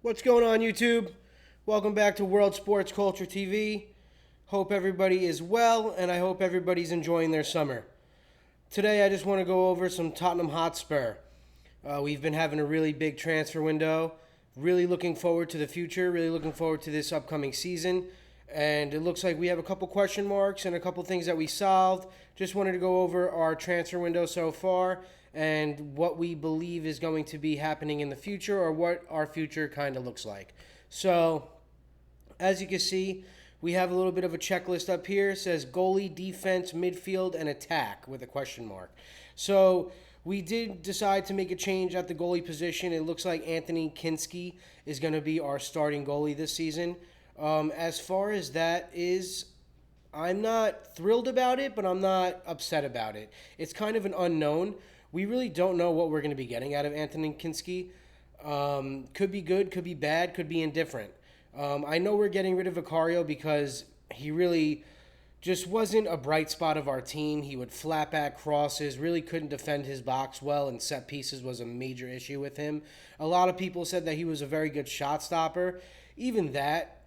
What's going on, YouTube? Welcome back to World Sports Culture TV. Hope everybody is well, and I hope everybody's enjoying their summer. Today, I just want to go over some Tottenham Hotspur. We've been having a really big transfer window. Really looking forward to the future. Really looking forward to this upcoming season. And it looks like we have a couple question marks and a couple things that we solved. Just wanted to go over our transfer window so far and what we believe is going to be happening in the future, or what our future kind of looks like. So, as you can see, we have a little bit of a checklist up here. It says goalie, defense, midfield, and attack with a question mark. So we did decide to make a change at the goalie position. It looks like Anthony Kinski is going to be our starting goalie this season. As far as that is, I'm not thrilled about it, but I'm not upset about it. It's kind of an unknown. We really don't know what we're going to be getting out of Anthony Kinski. Could be good, could be bad, could be indifferent. I know we're getting rid of Vicario because he really just wasn't a bright spot of our team. He would flat back crosses, really couldn't defend his box well, and set pieces was a major issue with him. A lot of people said that he was a very good shot stopper. Even that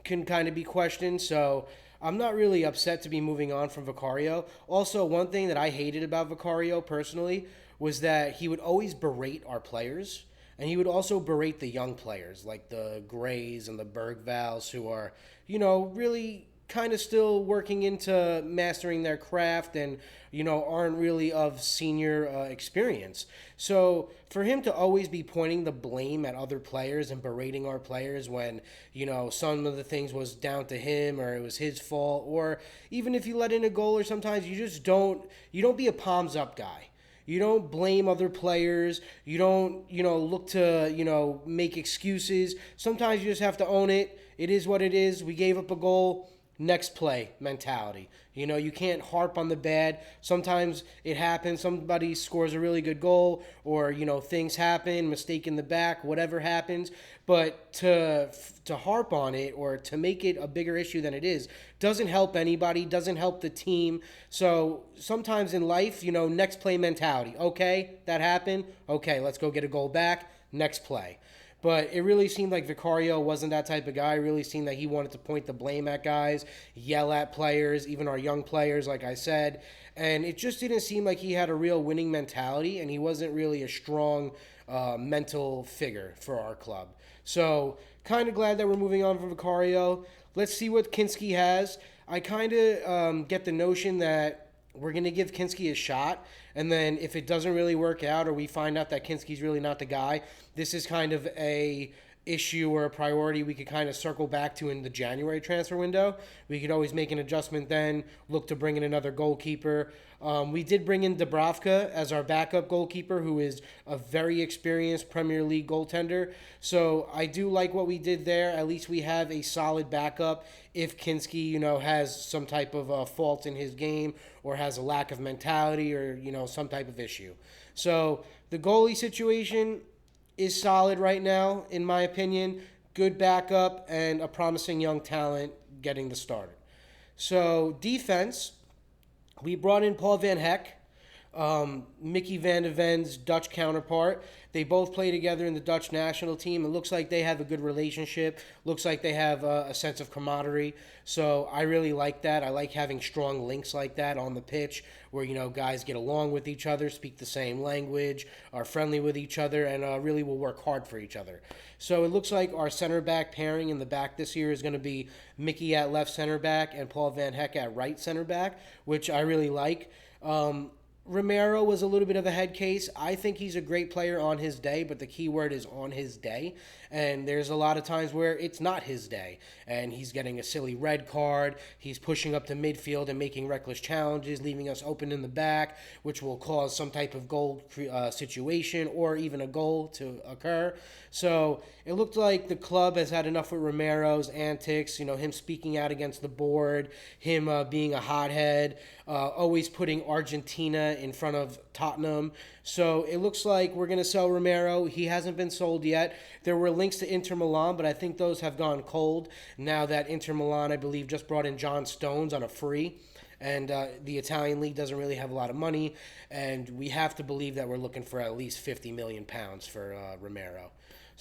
can kind of be questioned, so I'm not really upset to be moving on from Vicario. Also, one thing that I hated about Vicario personally was that he would always berate our players. And he would also berate the young players, like the Grays and the Bergvals, who are, really kind of still working into mastering their craft and, aren't really of senior experience. So for him to always be pointing the blame at other players and berating our players when, some of the things was down to him or it was his fault, or even if you let in a goal, or sometimes you don't be a palms up guy. You don't blame other players. You don't, look to, make excuses. Sometimes you just have to own it. It is what it is. We gave up a goal. Next play mentality. You can't harp on the bad. Sometimes it happens. Somebody scores a really good goal, or, things happen, mistake in the back, whatever happens. But to harp on it or to make it a bigger issue than it is doesn't help anybody, doesn't help the team. So sometimes in life, next play mentality. Okay, that happened. Okay, let's go get a goal back. Next play. But it really seemed like Vicario wasn't that type of guy. It really seemed that he wanted to point the blame at guys, yell at players, even our young players, like I said. And it just didn't seem like he had a real winning mentality, and he wasn't really a strong mental figure for our club. So kind of glad that we're moving on from Vicario. Let's see what Kinski has. I kind of get the notion that we're going to give Kinski a shot, and then if it doesn't really work out or we find out that Kinski's really not the guy, this is kind of a issue or a priority we could kind of circle back to in the January transfer window. We could always make an adjustment then, look to bring in another goalkeeper. We did bring in Dubravka as our backup goalkeeper, who is a very experienced Premier League goaltender. So I do like what we did there. At least we have a solid backup if Kinski, has some type of fault in his game or has a lack of mentality or, some type of issue. So the goalie situation is solid right now, in my opinion. Good backup and a promising young talent getting the starter. So defense, we brought in Paul Van Heck, Mickey van de Ven's Dutch counterpart. They both play together in the Dutch national team. It looks like they have a good relationship. Looks like they have a sense of camaraderie. So I really like that. I like having strong links like that on the pitch where, guys get along with each other, speak the same language, are friendly with each other, and really will work hard for each other. So it looks like our center back pairing in the back this year is going to be Mickey at left center back and Paul Van Heck at right center back, which I really like. Romero was a little bit of a head case. I think he's a great player on his day, but the key word is on his day. And there's a lot of times where it's not his day. And he's getting a silly red card. He's pushing up to midfield and making reckless challenges, leaving us open in the back, which will cause some type of goal situation or even a goal to occur. So it looked like the club has had enough with Romero's antics, him speaking out against the board, him being a hothead, always putting Argentina in front of Tottenham. So it looks like we're going to sell Romero. He hasn't been sold yet. There were links to Inter Milan, but I think those have gone cold now that Inter Milan, I believe, just brought in John Stones on a free. And the Italian league doesn't really have a lot of money, and we have to believe that we're looking for at least £50 million for Romero.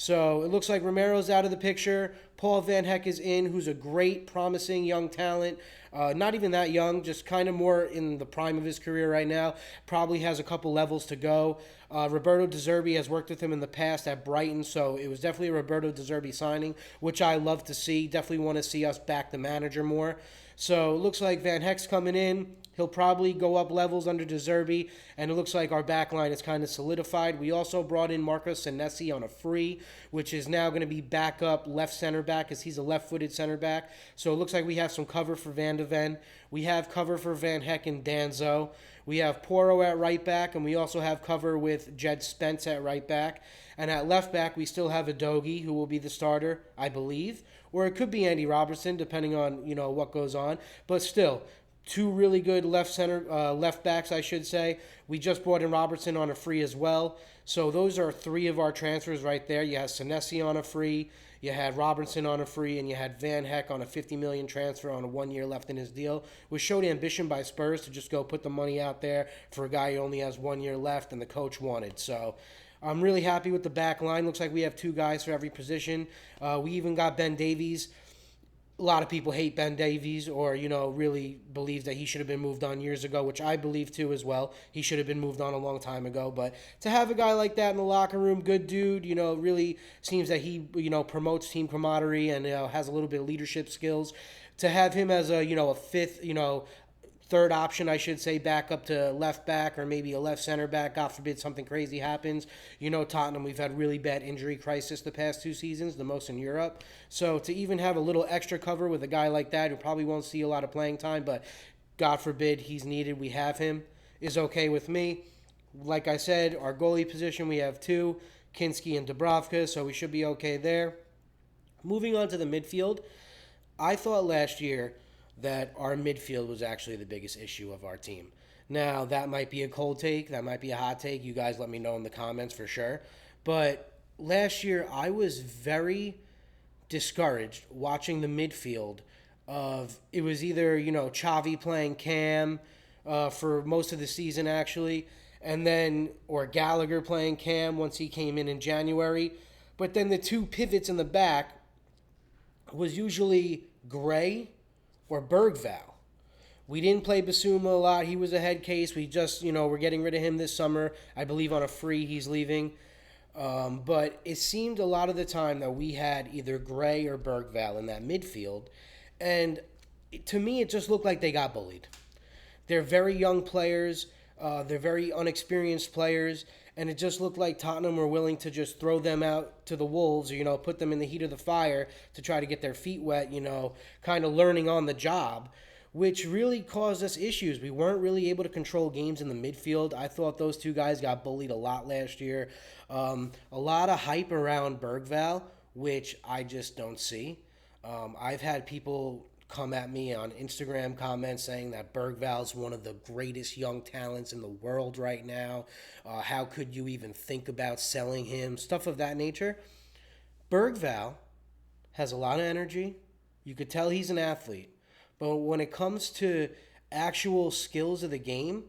So it looks like Romero's out of the picture. Paul Van Heck is in, who's a great, promising young talent. Not even that young, just kind of more in the prime of his career right now. Probably has a couple levels to go. Roberto De Zerbi has worked with him in the past at Brighton, so it was definitely a Roberto De Zerbi signing, which I love to see. Definitely want to see us back the manager more. So it looks like Van Heck's coming in. He'll probably go up levels under De Zerbi, and it looks like our back line is kind of solidified. We also brought in Marco Senesi on a free, which is now going to be backup left center back as he's a left-footed center back. So it looks like we have some cover for Van de Ven. We have cover for Van Heck and Danzo. We have Poro at right back, and we also have cover with Jed Spence at right back. And at left back, we still have Adogi, who will be the starter, I believe. Or it could be Andy Robertson, depending on, what goes on. But still, two really good left backs, I should say. We just brought in Robertson on a free as well. So those are three of our transfers right there. You had Senesi on a free, you had Robertson on a free, and you had Van Heck on a $50 million transfer on a 1 year left in his deal, which showed ambition by Spurs to just go put the money out there for a guy who only has 1 year left and the coach wanted. So I'm really happy with the back line. Looks like we have two guys for every position. We even got Ben Davies. A lot of people hate Ben Davies or, really believe that he should have been moved on years ago, which I believe too as well. He should have been moved on a long time ago. But to have a guy like that in the locker room, good dude, really seems that he, promotes team camaraderie and has a little bit of leadership skills. To have him as a fifth, third option, I should say, back up to left back or maybe a left center back. God forbid something crazy happens. Tottenham, we've had really bad injury crisis the past 2 seasons, the most in Europe. So to even have a little extra cover with a guy like that who probably won't see a lot of playing time, but God forbid he's needed, we have him, is okay with me. Like I said, our goalie position, we have 2, Kinski and Dubravka, so we should be okay there. Moving on to the midfield, I thought last year that our midfield was actually the biggest issue of our team. Now, that might be a cold take. That might be a hot take. You guys let me know in the comments for sure. But last year, I was very discouraged watching the midfield of it was either, Xavi playing Cam for most of the season, actually, and then, or Gallagher playing Cam once he came in January. But then the two pivots in the back was usually Gray or Bergval. We didn't play Basuma a lot. He was a head case. We just, we're getting rid of him this summer. I believe on a free he's leaving. But it seemed a lot of the time that we had either Gray or Bergval in that midfield. And to me, it just looked like they got bullied. They're very young players. They're very unexperienced players. And it just looked like Tottenham were willing to just throw them out to the wolves, or, put them in the heat of the fire to try to get their feet wet, kind of learning on the job, which really caused us issues. We weren't really able to control games in the midfield. I thought those two guys got bullied a lot last year. A lot of hype around Bergval, which I just don't see. I've had people come at me on Instagram comments saying that Bergval's one of the greatest young talents in the world right now. How could you even think about selling him? Stuff of that nature. Bergval has a lot of energy. You could tell he's an athlete. But when it comes to actual skills of the game,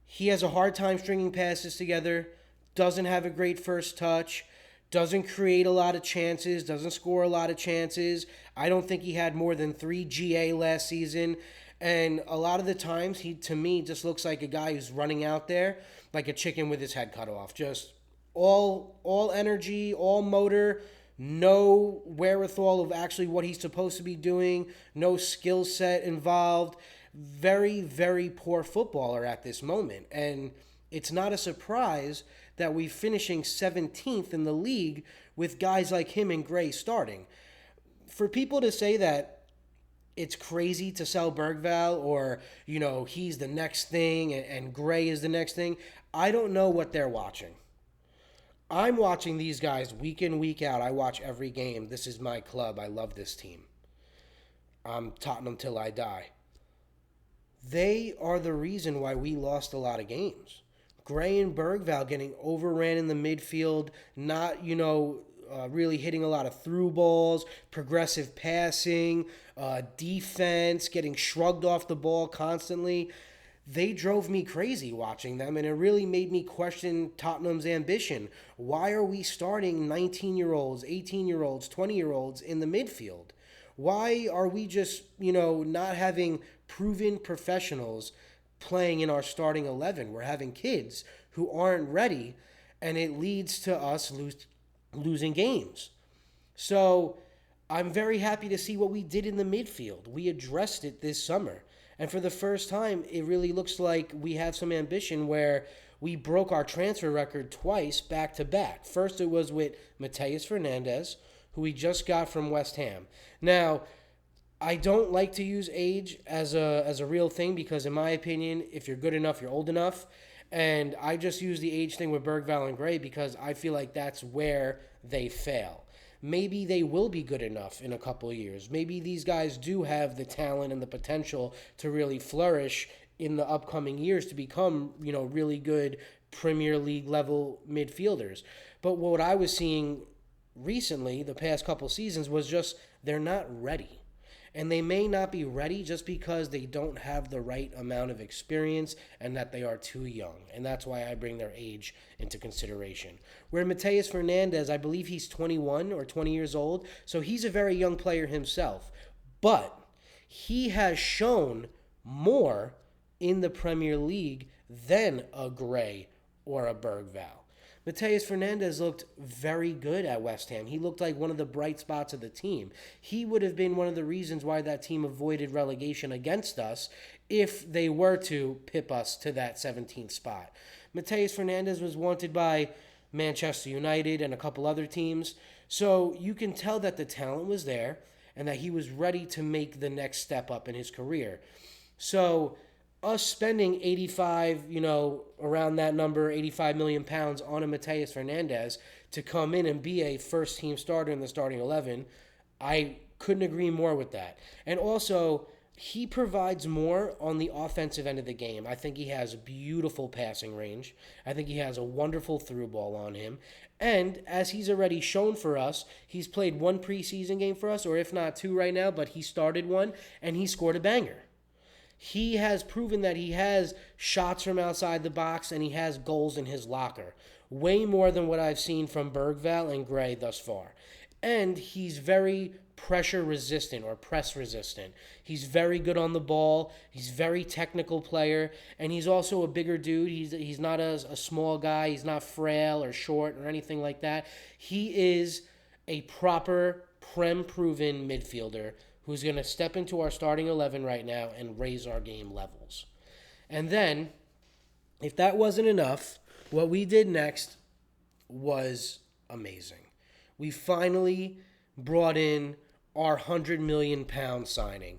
he has a hard time stringing passes together, doesn't have a great first touch, doesn't create a lot of chances, doesn't score a lot of chances. I don't think he had more than 3 GA last season. And a lot of the times, he, to me, just looks like a guy who's running out there like a chicken with his head cut off. Just all energy, all motor, no wherewithal of actually what he's supposed to be doing, no skill set involved. Very, very poor footballer at this moment. And it's not a surprise that we're finishing 17th in the league with guys like him and Gray starting. For people to say that it's crazy to sell Bergval or, he's the next thing and Gray is the next thing, I don't know what they're watching. I'm watching these guys week in, week out. I watch every game. This is my club. I love this team. I'm Tottenham till I die. They are the reason why we lost a lot of games. Gray and Bergval getting overran in the midfield, not, really hitting a lot of through balls, progressive passing, defense, getting shrugged off the ball constantly. they drove me crazy watching them, and it really made me question Tottenham's ambition. Why are we starting 19-year-olds, 18-year-olds, 20-year-olds in the midfield? Why are we just, not having proven professionals playing in our starting 11? We're having kids who aren't ready, and it leads to us losing games. So I'm very happy to see what we did in the midfield. We addressed it this summer. And for the first time, it really looks like we have some ambition where we broke our transfer record twice back to back. First, it was with Mateus Fernandez, who we just got from West Ham. Now, I don't like to use age as a real thing because, in my opinion, if you're good enough, you're old enough. And I just use the age thing with Bergvall and Gray because I feel like that's where they fail. Maybe they will be good enough in a couple of years. Maybe these guys do have the talent and the potential to really flourish in the upcoming years to become, really good Premier League level midfielders. But what I was seeing recently, the past couple seasons, was just they're not ready. And they may not be ready just because they don't have the right amount of experience and that they are too young. And that's why I bring their age into consideration. Where Mateus Fernandez, I believe he's 21 or 20 years old, so he's a very young player himself. But he has shown more in the Premier League than a Gray or a Bergvall. Mateus Fernandez looked very good at West Ham. He looked like one of the bright spots of the team. He would have been one of the reasons why that team avoided relegation against us if they were to pip us to that 17th spot. Mateus Fernandez was wanted by Manchester United and a couple other teams. So you can tell that the talent was there and that he was ready to make the next step up in his career. So us spending 85, around that number, 85 million pounds on a Mateus Fernandez to come in and be a first team starter in the starting 11, I couldn't agree more with that. And also, he provides more on the offensive end of the game. I think he has beautiful passing range. I think he has a wonderful through ball on him. And as he's already shown for us, he's played one preseason game for us, or if not two right now, but he started one, and he scored a banger. He has proven that he has shots from outside the box and he has goals in his locker. Way more than what I've seen from Bergvall and Gray thus far. And he's very pressure resistant or press resistant. He's very good on the ball. He's a very technical player. And he's also a bigger dude. He's not a small guy. He's not frail or short or anything like that. He is a proper Prem-proven midfielder who's going to step into our starting 11 right now and raise our game levels. And then, if that wasn't enough, what we did next was amazing. We finally brought in our £100 million signing.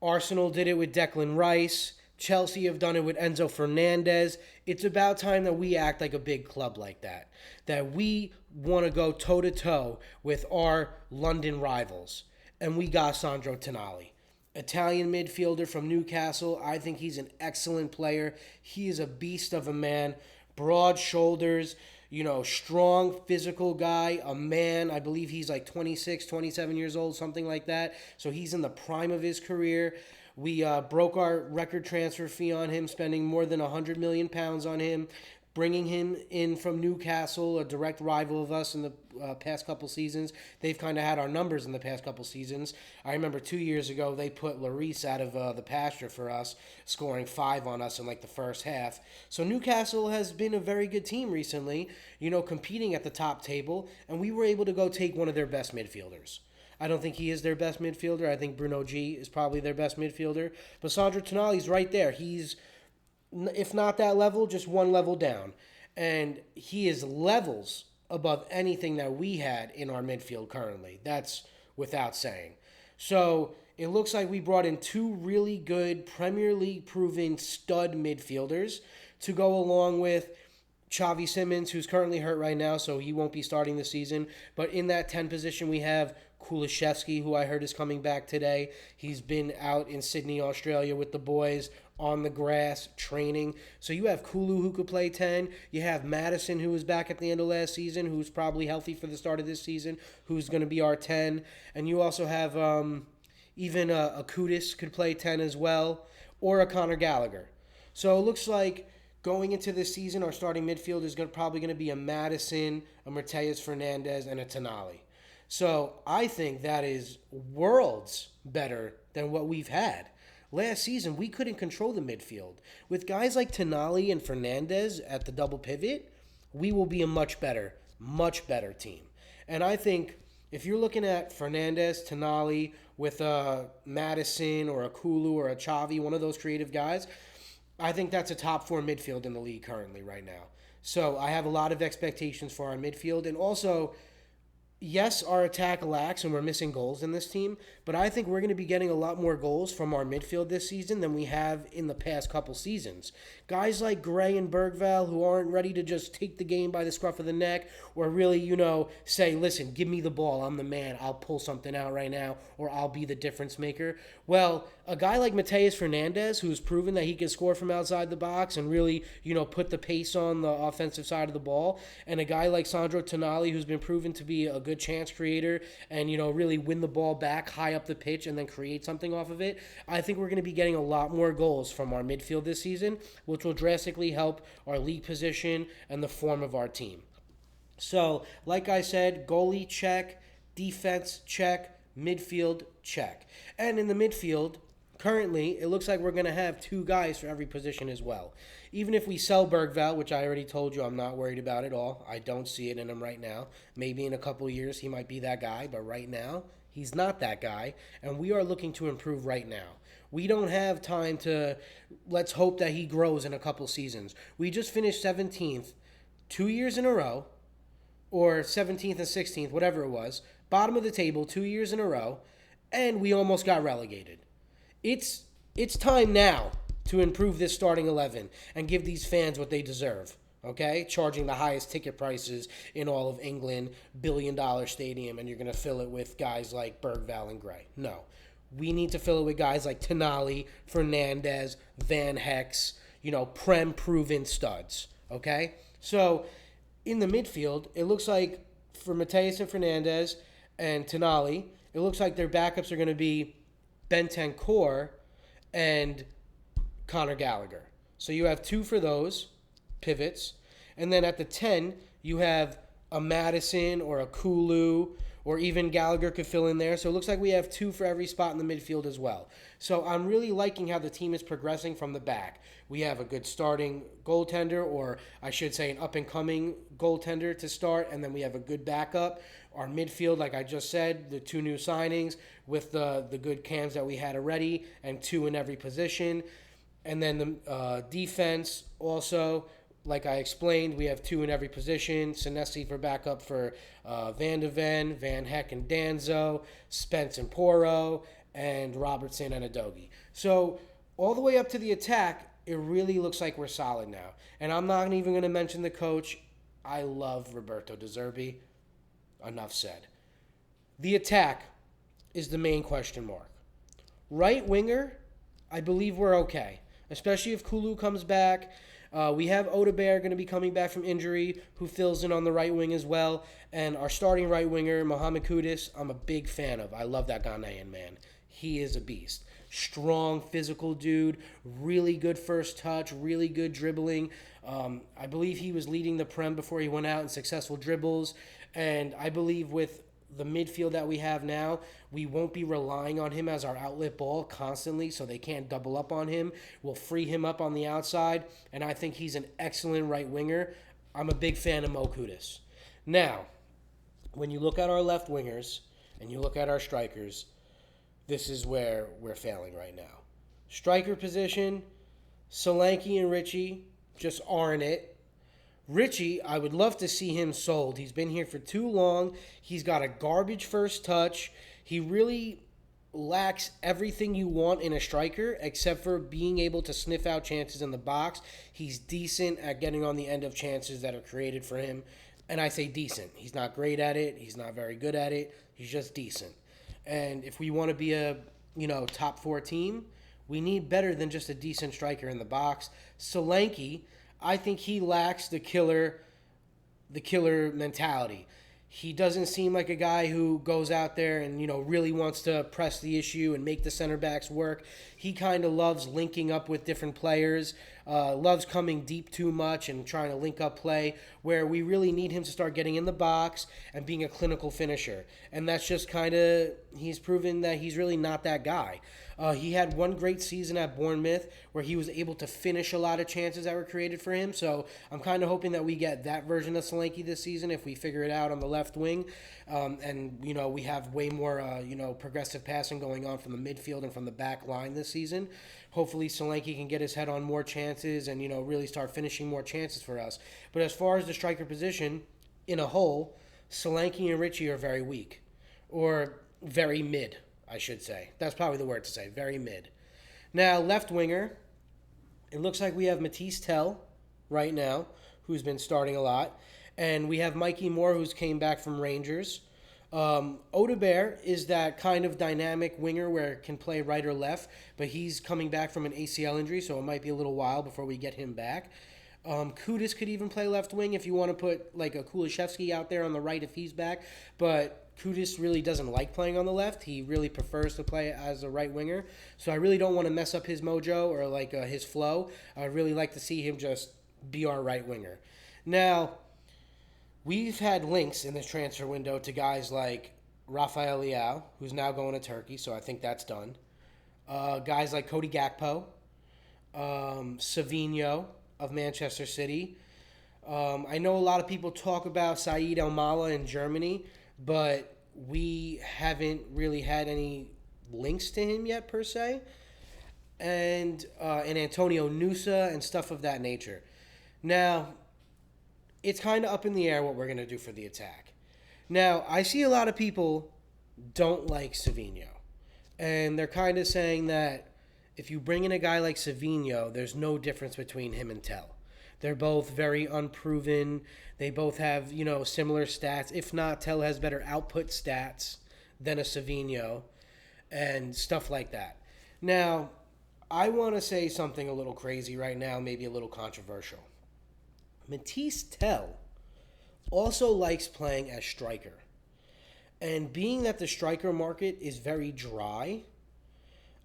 Arsenal did it with Declan Rice. Chelsea have done it with Enzo Fernandez. It's about time that we act like a big club like that. That we want to go toe-to-toe with our London rivals. And we got Sandro Tonali, Italian midfielder from Newcastle. I think he's an excellent player. He is a beast of a man, broad shoulders, strong physical guy, a man. I believe he's like 26, 27 years old, something like that. So he's in the prime of his career. We broke our record transfer fee on him, spending more than £100 million on him. Bringing him in from Newcastle, a direct rival of us in the past couple seasons. They've kind of had our numbers in the past couple seasons. I remember 2 years ago, they put Lloris out of the pasture for us, scoring 5 on us in the first half. So Newcastle has been a very good team recently, competing at the top table, and we were able to go take one of their best midfielders. I don't think he is their best midfielder. I think Bruno G is probably their best midfielder. But Sandro Tonali's right there. He's, if not that level, just one level down. And he is levels above anything that we had in our midfield currently. That's without saying. So it looks like we brought in 2 really good Premier League proven stud midfielders to go along with Xavi Simons, who's currently hurt right now, so he won't be starting the season. But in that 10 position, we have Kulusevski, who I heard is coming back today. He's been out in Sydney, Australia with the boys on the grass training. So you have Kulu, who could play 10. You have Madison, who was back at the end of last season, who's probably healthy for the start of this season, who's going to be our 10. And you also have even a Kudus could play 10 as well, or a Conor Gallagher. So it looks like going into this season, our starting midfield is probably going to be a Madison, a Mateus Fernandez, and a Tonali. So I think that is worlds better than what we've had. Last season, we couldn't control the midfield. With guys like Tonali and Fernandez at the double pivot, we will be a much better team. And I think if you're looking at Fernandez, Tonali with a Madison or a Kulu or a Xavi, one of those creative guys, I think that's a top four midfield in the league currently right now. So I have a lot of expectations for our midfield. And also, yes, our attack lacks and we're missing goals in this team, but I think we're going to be getting a lot more goals from our midfield this season than we have in the past couple seasons. Guys like Gray and Bergvall who aren't ready to just take the game by the scruff of the neck or really, say, listen, give me the ball. I'm the man. I'll pull something out right now or I'll be the difference maker. Well, a guy like Mateus Fernandez who's proven that he can score from outside the box and really, put the pace on the offensive side of the ball, and a guy like Sandro Tonali who's been proven to be a good chance creator and, really win the ball back high up the pitch and then create something off of it, I think we're going to be getting a lot more goals from our midfield this season, which will drastically help our league position and the form of our team. So, like I said, goalie check, defense check, midfield check. And in the midfield, currently, it looks like we're going to have two guys for every position as well. Even if we sell Bergvall, which I already told you I'm not worried about at all. I don't see it in him right now. Maybe in a couple of years he might be that guy, but right now he's not that guy, and we are looking to improve right now. We don't have time to let's hope that he grows in a couple seasons. We just finished 17th 2 years in a row, or 17th and 16th, whatever it was, bottom of the table 2 years in a row, and we almost got relegated. It's time now to improve this starting 11 and give these fans what they deserve, okay? Charging the highest ticket prices in all of England, billion-dollar stadium, and you're going to fill it with guys like Bergvall and Gray. No. We need to fill it with guys like Tonali, Fernandez, Van Hex, Prem-proven studs, okay? So, in the midfield, it looks like for Mateus and Fernandez and Tonali, it looks like their backups are going to be Bentancur and Conor Gallagher. So you have two for those pivots. And then at the 10, you have a Madison or a Kulu, or even Gallagher could fill in there. So it looks like we have two for every spot in the midfield as well. So I'm really liking how the team is progressing from the back. We have a good starting goaltender, or I should say an up-and-coming goaltender to start, and then we have a good backup. Our midfield, like I just said, the two new signings with the good cams that we had already, and two in every position. And then the defense also, like I explained, we have two in every position. Senesi for backup for Van de Ven, Van Heck and Danzo, Spence and Poro, and Robertson and Adogi. So all the way up to the attack, it really looks like we're solid now. And I'm not even going to mention the coach. I love Roberto De Zerbi. Enough said. The attack is the main question mark. Right winger, I believe we're okay, especially if Kulu comes back. We have Odebear going to be coming back from injury, who fills in on the right wing as well. And our starting right winger, Mohamed Kudus, I'm a big fan of. I love that Ghanaian man. He is a beast. Strong, physical dude, really good first touch, really good dribbling. I believe he was leading the Prem before he went out in successful dribbles. And I believe with the midfield that we have now, we won't be relying on him as our outlet ball constantly, so they can't double up on him. We'll free him up on the outside, and I think he's an excellent right winger. I'm a big fan of Mo Kudus. Now, when you look at our left wingers and you look at our strikers, this is where we're failing right now. Striker position, Solanke and Richie just aren't it. Richie, I would love to see him sold. He's been here for too long. He's got a garbage first touch. He really lacks everything you want in a striker except for being able to sniff out chances in the box. He's decent at getting on the end of chances that are created for him. And I say decent. He's not great at it. He's not very good at it. He's just decent. And if we want to be a, top four team, we need better than just a decent striker in the box. Solanke, I think he lacks the killer mentality. He doesn't seem like a guy who goes out there and, really wants to press the issue and make the center backs work. He kind of loves linking up with different players. loves coming deep too much and trying to link up play, where we really need him to start getting in the box and being a clinical finisher. And that's just kind of, he's proven that he's really not that guy. He had one great season at Bournemouth where he was able to finish a lot of chances that were created for him. So I'm kind of hoping that we get that version of Solanke this season if we figure it out on the left wing. And, we have way more, progressive passing going on from the midfield and from the back line this season. Hopefully Solanke can get his head on more chances and, really start finishing more chances for us. But as far as the striker position, in a whole, Solanke and Richie are very weak. Or very mid, I should say. That's probably the word to say, very mid. Now, left winger, it looks like we have Matisse Tell right now, who's been starting a lot. And we have Mikey Moore, who's came back from Rangers. Odebear is that kind of dynamic winger where it can play right or left, but he's coming back from an ACL injury, so it might be a little while before we get him back. Kudus could even play left wing if you want to put like a Kulishevsky out there on the right if he's back, but Kudus really doesn't like playing on the left. He really prefers to play as a right winger, so I really don't want to mess up his mojo or like his flow. I really like to see him just be our right winger. Now, we've had links in this transfer window to guys like Rafael Leao, who's now going to Turkey, so I think that's done. Guys like Cody Gakpo, Savinho of Manchester City. I know a lot of people talk about Said El-Mala in Germany, but we haven't really had any links to him yet, per se. And Antonio Nusa and stuff of that nature. Now, it's kind of up in the air what we're going to do for the attack. Now, I see a lot of people don't like Savinho. And they're kind of saying that if you bring in a guy like Savinho, there's no difference between him and Tell. They're both very unproven. They both have, similar stats. If not, Tell has better output stats than a Savinho and stuff like that. Now, I want to say something a little crazy right now, maybe a little controversial. Matisse Tell also likes playing as striker. And being that the striker market is very dry,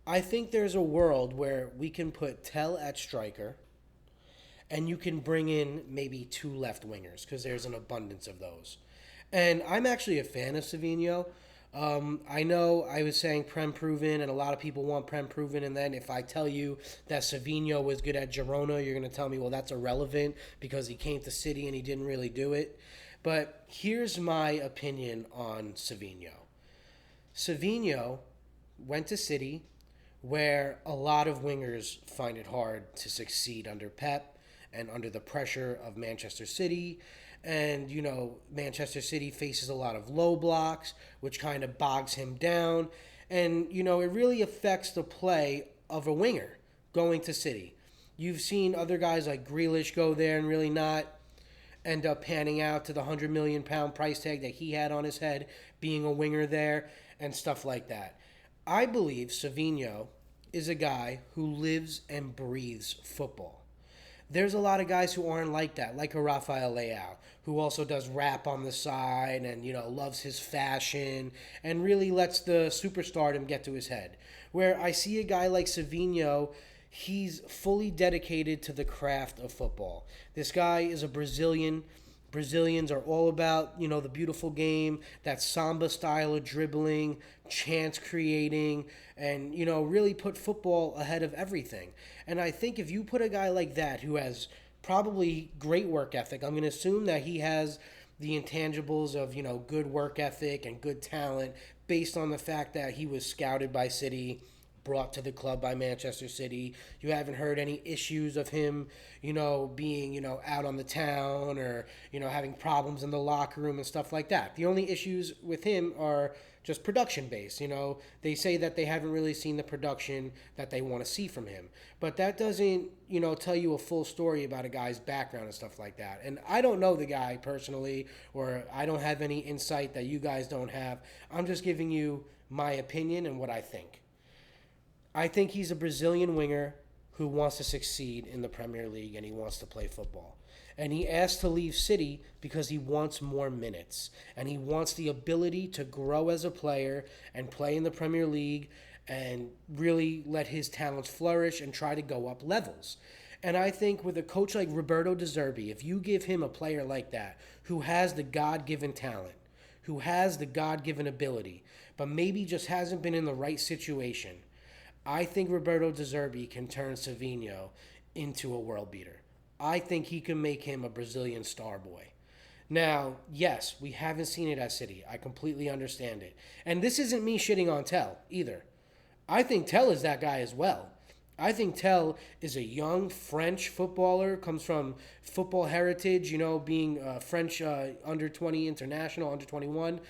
I think there's a world where we can put Tell at striker and you can bring in maybe 2 left wingers because there's an abundance of those. And I'm actually a fan of Savinho. I know I was saying Prem proven, and a lot of people want Prem proven, and then if I tell you that Savinho was good at Girona, you're going to tell me, well, that's irrelevant because he came to City and he didn't really do it. But here's my opinion on Savinho. Savinho went to City, where a lot of wingers find it hard to succeed under Pep and under the pressure of Manchester City. And, Manchester City faces a lot of low blocks, which kind of bogs him down. And, it really affects the play of a winger going to City. You've seen other guys like Grealish go there and really not end up panning out to the £100 million price tag that he had on his head, being a winger there and stuff like that. I believe Savinho is a guy who lives and breathes football. There's a lot of guys who aren't like that, like a Rafael Leao, who also does rap on the side and, loves his fashion and really lets the superstardom get to his head. Where I see a guy like Savinho, he's fully dedicated to the craft of football. This guy is a Brazilian. Brazilians are all about, the beautiful game, that samba style of dribbling, chance creating, and, really put football ahead of everything. And I think if you put a guy like that who has probably great work ethic, I'm going to assume that he has the intangibles of, good work ethic and good talent based on the fact that he was scouted by City, brought to the club by Manchester City. You haven't heard any issues of him, being, out on the town or, having problems in the locker room and stuff like that. The only issues with him are just production based. They say that they haven't really seen the production that they want to see from him. But that doesn't, tell you a full story about a guy's background and stuff like that. And I don't know the guy personally, or I don't have any insight that you guys don't have. I'm just giving you my opinion and what I think. I think he's a Brazilian winger who wants to succeed in the Premier League and he wants to play football. And he asked to leave City because he wants more minutes. And he wants the ability to grow as a player and play in the Premier League and really let his talents flourish and try to go up levels. And I think with a coach like Roberto De Zerbi, if you give him a player like that who has the God given talent, who has the God given ability, but maybe just hasn't been in the right situation, I think Roberto De Zerbi can turn Savinho into a world beater. I think he can make him a Brazilian star boy. Now, yes, we haven't seen it at City. I completely understand it. And this isn't me shitting on Tell either. I think Tell is that guy as well. I think Tell is a young French footballer, comes from football heritage, being French under 20 international, under 21.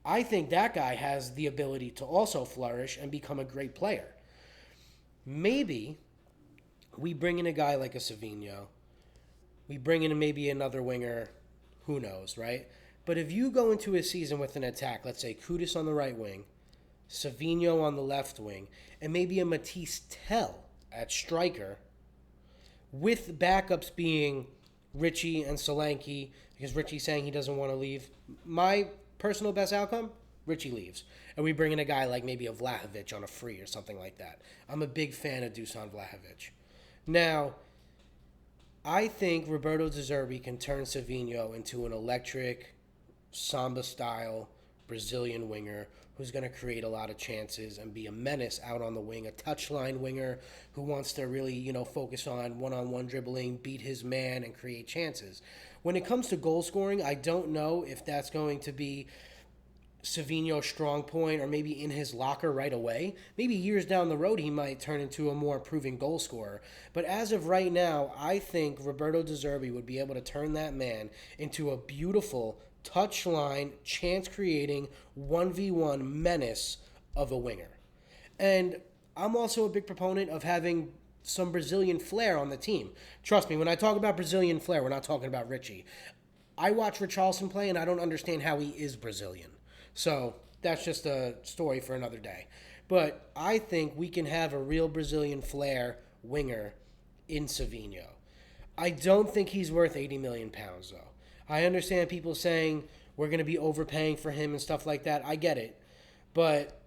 I think that guy has the ability to also flourish and become a great player. Maybe we bring in a guy like a Savinho. We bring in maybe another winger. Who knows, right? But if you go into a season with an attack, let's say Kudus on the right wing, Savinho on the left wing, and maybe a Matisse Tell at striker, with backups being Richie and Solanke, because Richie's saying he doesn't want to leave. My personal best outcome, Richie leaves. And we bring in a guy like maybe a Vlahovic on a free or something like that. I'm a big fan of Dusan Vlahovic. Now, I think Roberto De Zerbi can turn Savinho into an electric, Samba-style Brazilian winger who's going to create a lot of chances and be a menace out on the wing, a touchline winger who wants to really, focus on one-on-one dribbling, beat his man, and create chances. When it comes to goal scoring, I don't know if that's going to be Savinho's strong point or maybe in his locker right away. Maybe years down the road he might turn into a more proven goal scorer. But as of right now, I think Roberto De Zerbi would be able to turn that man into a beautiful touchline, chance-creating, 1v1 menace of a winger. And I'm also a big proponent of having some Brazilian flair on the team. Trust me, when I talk about Brazilian flair, we're not talking about Richie. I watch Richarlison play, and I don't understand how he is Brazilian. So that's just a story for another day. But I think we can have a real Brazilian flair winger in Savinho. I don't think he's worth 80 million pounds, though. I understand people saying we're going to be overpaying for him and stuff like that. I get it. But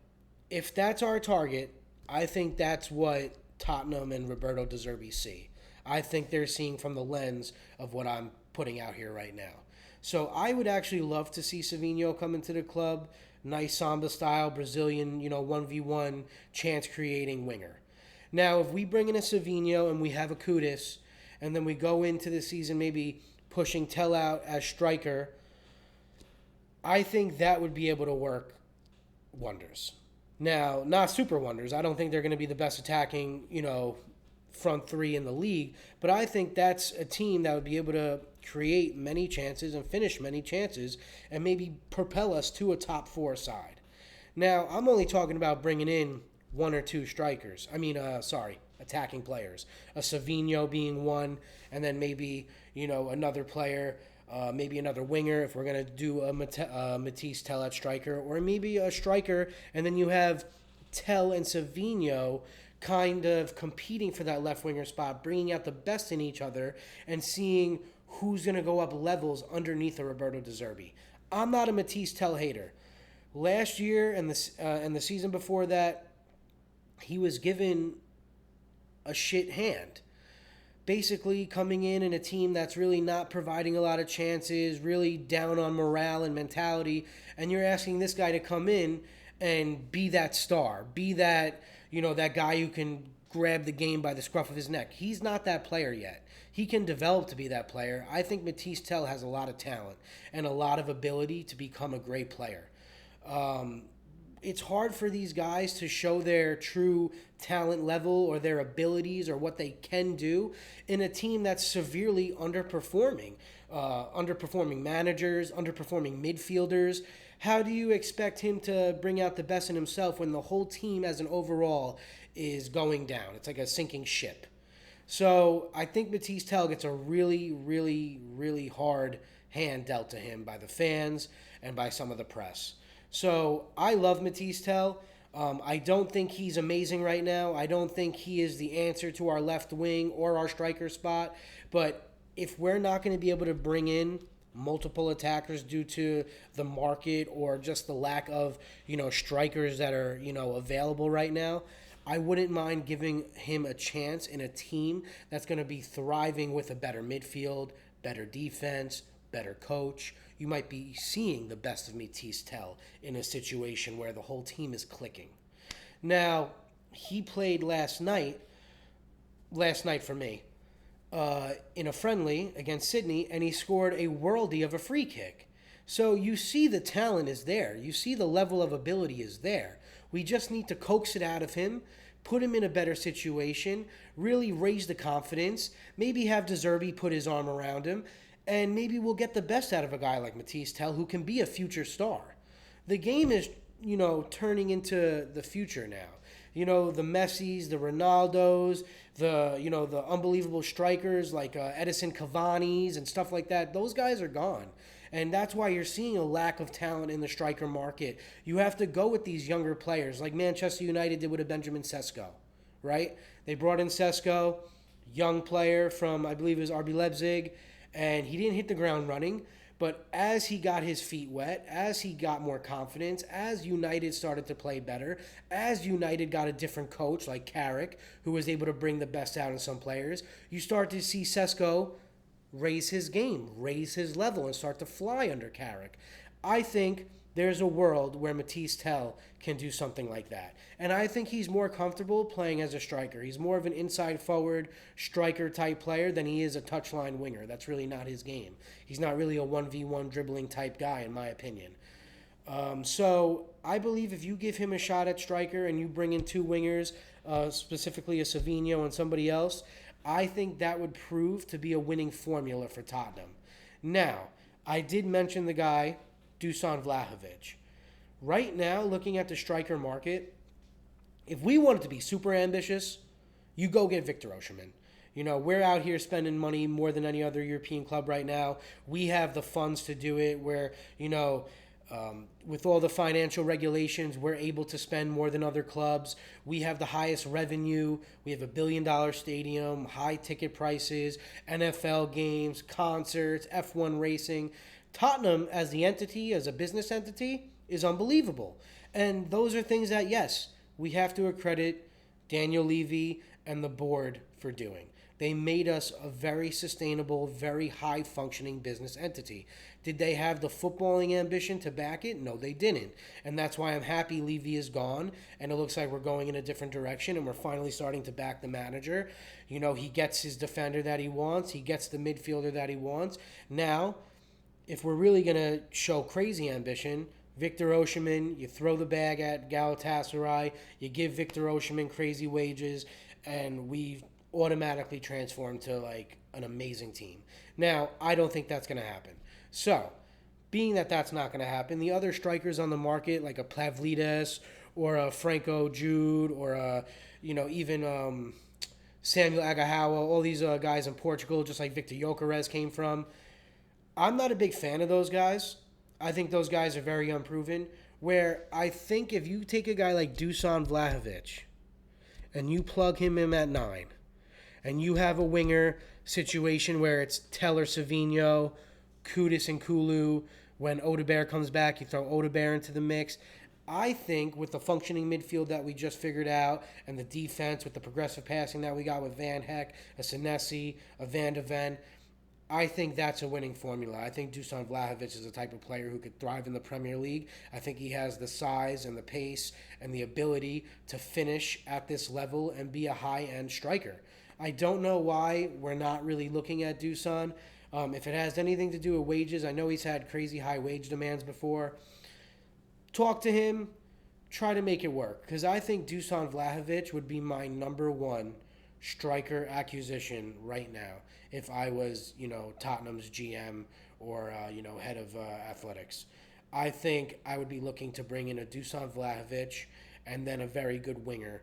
if that's our target, I think that's what Tottenham and Roberto De Zerbi see. I think they're seeing from the lens of what I'm putting out here right now. So I would actually love to see Savinho come into the club. Nice Samba-style Brazilian, 1v1 chance-creating winger. Now, if we bring in a Savinho and we have a Kudus, and then we go into the season maybe pushing Tell out as striker, I think that would be able to work wonders. Now, not super wonders. I don't think they're going to be the best attacking, front three in the league, but I think that's a team that would be able to create many chances and finish many chances and maybe propel us to a top four side. Now, I'm only talking about bringing in one or two strikers. Attacking players. A Savinho being one, and then maybe, another player, maybe another winger if we're going to do a Matisse Tell at striker, or maybe a striker, and then you have Tell and Savinho kind of competing for that left winger spot, bringing out the best in each other and seeing who's going to go up levels underneath a Roberto De Zerbi. I'm not a Matisse Tell hater. Last year and the season before that, he was given a shit hand. Basically coming in a team that's really not providing a lot of chances, really down on morale and mentality, and you're asking this guy to come in and be that star, be that, that guy who can grab the game by the scruff of his neck. He's not that player yet. He can develop to be that player. I think Matisse Tell has a lot of talent and a lot of ability to become a great player. It's hard for these guys to show their true talent level or their abilities or what they can do in a team that's severely underperforming. Underperforming managers, underperforming midfielders. How do you expect him to bring out the best in himself when the whole team as an overall is going down? It's like a sinking ship. So I think Matisse Tell gets a really, really, really hard hand dealt to him by the fans and by some of the press. So I love Matisse Tell. I don't think he's amazing right now. I don't think he is the answer to our left wing or our striker spot. But if we're not going to be able to bring in multiple attackers due to the market or just the lack of, strikers that are, available right now, I wouldn't mind giving him a chance in a team that's going to be thriving with a better midfield, better defense, better coach. You might be seeing the best of Matisse Tell in a situation where the whole team is clicking. Now, he played last night for me, in a friendly against Sydney, and he scored a worldie of a free kick. So you see the talent is there. You see the level of ability is there. We just need to coax it out of him, put him in a better situation, really raise the confidence, maybe have De Zerbi put his arm around him, and maybe we'll get the best out of a guy like Matisse Tell, who can be a future star. The game is, turning into the future now. The Messis, the Ronaldos, the unbelievable strikers like Edison Cavani's and stuff like that. Those guys are gone. And that's why you're seeing a lack of talent in the striker market. You have to go with these younger players like Manchester United did with a Benjamin Sesko, right? They brought in Sesko, young player from, I believe it was RB Leipzig, and he didn't hit the ground running. But as he got his feet wet, as he got more confidence, as United started to play better, as United got a different coach like Carrick, who was able to bring the best out in some players, you start to see Sesko raise his game, raise his level, and start to fly under Carrick. I think there's a world where Matisse Tell can do something like that. And I think he's more comfortable playing as a striker. He's more of an inside forward striker type player than he is a touchline winger. That's really not his game. He's not really a 1v1 dribbling type guy, in my opinion. So I believe if you give him a shot at striker and you bring in two wingers, specifically a Savinho and somebody else, I think that would prove to be a winning formula for Tottenham. Now, I did mention the guy, Dusan Vlahovic. Right now, looking at the striker market, if we wanted to be super ambitious, you go get Victor Osimhen. We're out here spending money more than any other European club right now. We have the funds to do it where, with all the financial regulations, we're able to spend more than other clubs. We have the highest revenue. We have $1 billion stadium, high ticket prices, NFL games, concerts, F1 racing. Tottenham, as the entity, as a business entity, is unbelievable. And those are things that, yes, we have to accredit Daniel Levy and the board for doing. They made us a very sustainable, very high-functioning business entity. Did they have the footballing ambition to back it? No, they didn't. And that's why I'm happy Levy is gone, and it looks like we're going in a different direction, and we're finally starting to back the manager. He gets his defender that he wants. He gets the midfielder that he wants. Now, if we're really going to show crazy ambition, Victor Osimhen, you throw the bag at Galatasaray, you give Victor Osimhen crazy wages, and we automatically transform to like an amazing team. Now, I don't think that's going to happen. So, being that that's not going to happen, the other strikers on the market, like a Pavlidis or a Franco Jude or a, even Samuel Agahawa, all these guys in Portugal, just like Victor Gyökeres came from, I'm not a big fan of those guys. I think those guys are very unproven. Where I think if you take a guy like Dusan Vlahovic and you plug him in at 9, and you have a winger situation where it's Tell or Savinho, Kudus and Kulu, when Odegaard comes back, you throw Odegaard into the mix. I think with the functioning midfield that we just figured out and the defense with the progressive passing that we got with Van Heck, a Senesi, a Van de Ven, I think that's a winning formula. I think Dusan Vlahovic is the type of player who could thrive in the Premier League. I think he has the size and the pace and the ability to finish at this level and be a high-end striker. I don't know why we're not really looking at Dusan. If it has anything to do with wages, I know he's had crazy high wage demands before. Talk to him. Try to make it work. Because I think Dusan Vlahovic would be my number one striker acquisition right now if I was, Tottenham's GM or, head of athletics. I think I would be looking to bring in a Dusan Vlahovic and then a very good winger.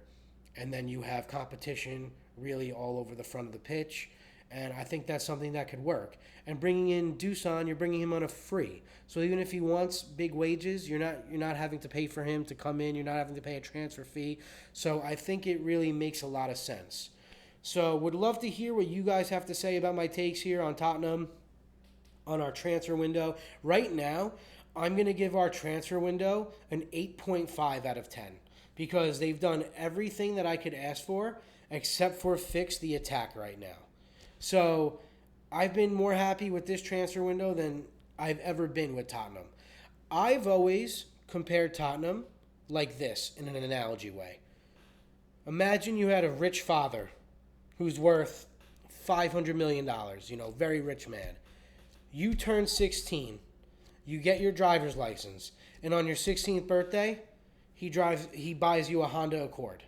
And then you have competition really all over the front of the pitch. And I think that's something that could work. And bringing in Dusan, you're bringing him on a free. So even if he wants big wages, you're not having to pay for him to come in. You're not having to pay a transfer fee. So I think it really makes a lot of sense. So would love to hear what you guys have to say about my takes here on Tottenham, on our transfer window. Right now, I'm going to give our transfer window an 8.5 out of 10. because they've done everything that I could ask for except for fix the attack right now. So I've been more happy with this transfer window than I've ever been with Tottenham. I've always compared Tottenham like this in an analogy way. Imagine you had a rich father who's worth $500 million, very rich man. You turn 16, you get your driver's license, and on your 16th birthday, he buys you a Honda Accord.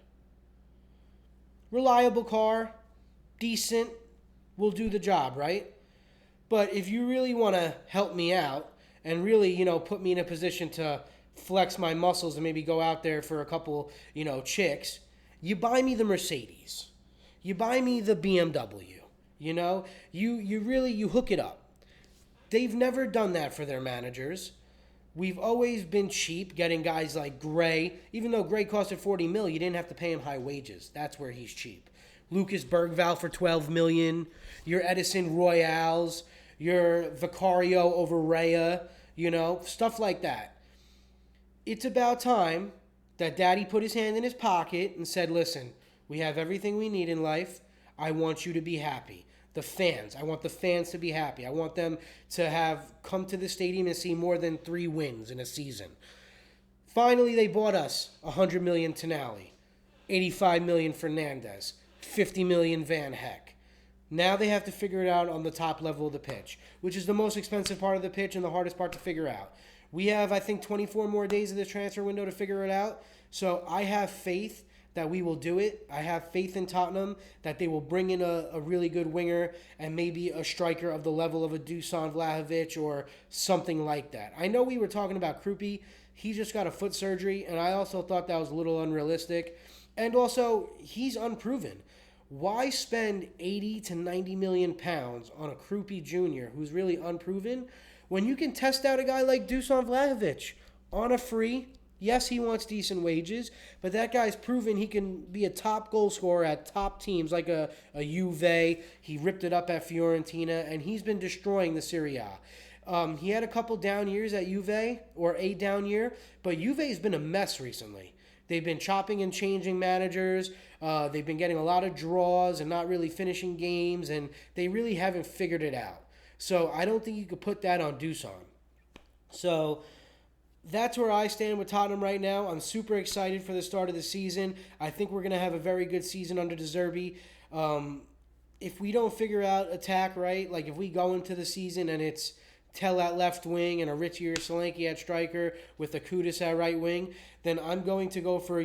Reliable car, decent, will do the job, right? But if you really want to help me out and really, put me in a position to flex my muscles and maybe go out there for a couple, chicks, you buy me the Mercedes. You buy me the BMW. You hook it up. They've never done that for their managers. We've always been cheap, getting guys like Gray. Even though Gray costed $40 million, you didn't have to pay him high wages. That's where he's cheap. Lucas Bergvall for $12 million. Your Edison Royales. Your Vicario over Rea. Stuff like that. It's about time that Daddy put his hand in his pocket and said, listen, we have everything we need in life. I want you to be happy. I want the fans to be happy. I want them to have come to the stadium and see more than 3 wins in a season. Finally, they bought us $100 million Tonali, $85 million Fernandez, $50 million Van Heck. Now they have to figure it out on the top level of the pitch, which is the most expensive part of the pitch and the hardest part to figure out. We have, I think, 24 more days of this transfer window to figure it out. So I have faith that we will do it. I have faith in Tottenham that they will bring in a really good winger and maybe a striker of the level of a Dusan Vlahovic or something like that. I know we were talking about Krupi. He just got a foot surgery, and I also thought that was a little unrealistic. And also, he's unproven. Why spend 80 to 90 million pounds on a Krupi Jr. who's really unproven when you can test out a guy like Dusan Vlahovic on a free? Yes, he wants decent wages, but that guy's proven he can be a top goal scorer at top teams like a Juve. He ripped it up at Fiorentina, and he's been destroying the Serie A. He had a couple down years at Juve, or a down year, but Juve's been a mess recently. They've been chopping and changing managers. They've been getting a lot of draws and not really finishing games, and they really haven't figured it out. So I don't think you could put that on Dusan. So that's where I stand with Tottenham right now. I'm super excited for the start of the season. I think we're going to have a very good season under De Zerbi. If we don't figure out attack right, like if we go into the season and it's Tell at left wing and a Richie or Solanke at striker with a Kudus at right wing, then I'm going to go for,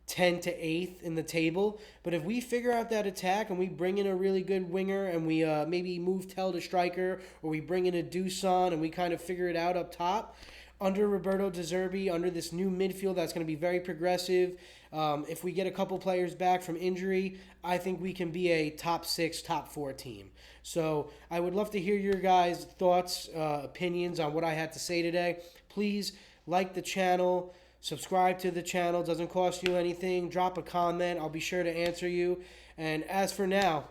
10 to 8th in the table. But if we figure out that attack and we bring in a really good winger and we maybe move Tell to striker, or we bring in a Dusan and we kind of figure it out up top, under Roberto De Zerbi, under this new midfield that's going to be very progressive, if we get a couple players back from injury, I think we can be a top 6, top 4 team. So I would love to hear your guys' thoughts, opinions on what I had to say today. Please like the channel, subscribe to the channel. Doesn't cost you anything. Drop a comment. I'll be sure to answer you. And as for now,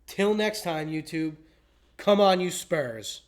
till next time, YouTube, come on, you Spurs.